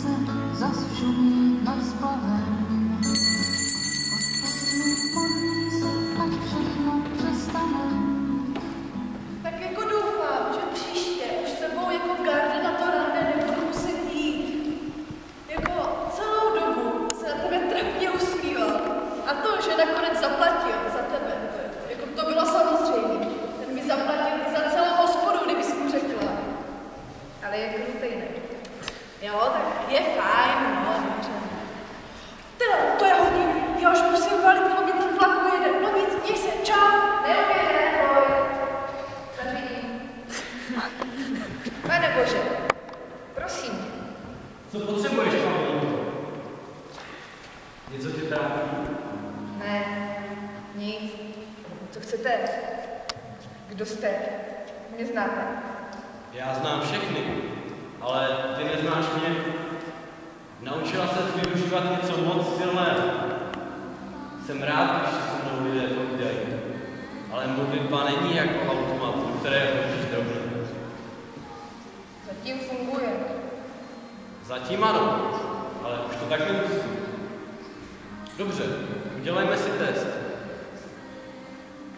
slunce zas šumí nad splavem. Odpust mi, modlí se, ať všechno přestane. Tak jako doufám, že příště už s tebou jako garde na to ráne nebudu muset jít. Jako celou dobu se na tebe trapně usmíval. A to, že nakonec zaplatil za tebe, to bylo samozřejmě. Ten mi zaplatil i za celou hospodu, kdybys mu řekla. Ale je krutej, ne? Jo, tak je fajn, no, dobře. Teda, to je hodně. Já už musím valit, nebo mě ten vlak ujede. No víc, měj se, čau. Neujede, boj. Tak vidím. Pane Bože, prosím. Co potřebuješ, Pavlíku? Něco tě trápí? Ne, nic. Co chcete? Kdo jste? Mě znáte? Já znám všechny, ale ty neznáš mě. Naučila se využívat něco moc silného. Jsem rád, když se mnou lidé povídají. Ale modlitba není jako automat, do kterého hodíš drobně. Zatím funguje. Zatím ano, ale už to tak nemusí. Dobře, udělejme si test.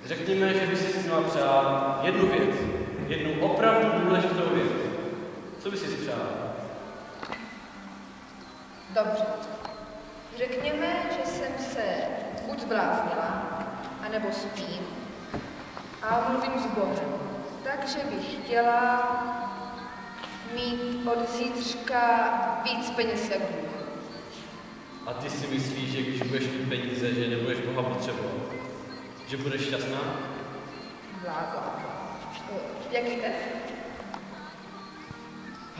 Řekněme, že by si měla přát jednu věc. Jednu opravdu důležitou věc. Co by si přála? Dobře. Řekněme, že jsem se buď zbláznila, anebo spím a mluvím s Bohem. Takže bych chtěla mít od zítřka víc peněz jak Bůh. A ty si myslíš, že když budeš mít peníze, že nebudeš Boha potřebovat? Že budeš šťastná? Blá. Jak jste?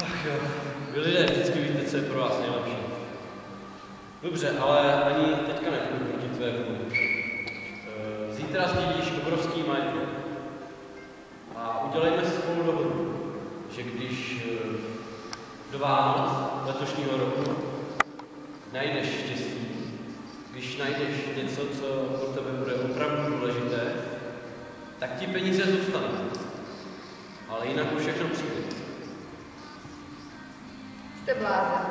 Ach jo, vy lidé vždycky víte, co je pro vás nejlepší. Dobře, ale ani teďka nepůjdu proti tvé vůli. Zítra sdílíš obrovský majetek. A udělejme si spolu dohodu, že když do Vánoc letošního roku najdeš štěstí, když najdeš něco, co pro tebe bude opravdu důležité, tak ti peníze zůstanou. Ale jinak už všechno přijde. Jste blázen.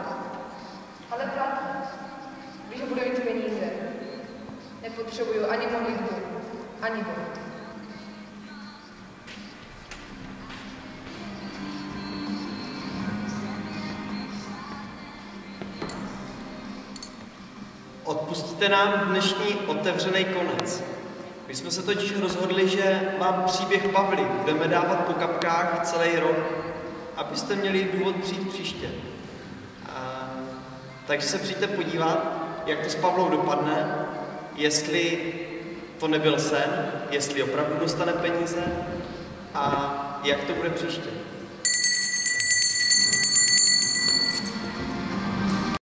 Ale platí. Když budu mít peníze, nepotřebuju ani modlitbu, ani Boha. Odpustíte nám dnešní otevřený konec. My jsme se totiž rozhodli, že vám příběh Pavly budeme dávat po kapkách celý rok, abyste měli důvod přijít příště. Takže se přijďte podívat, jak to s Pavlou dopadne, jestli to nebyl sen, jestli opravdu dostane peníze a jak to bude příště.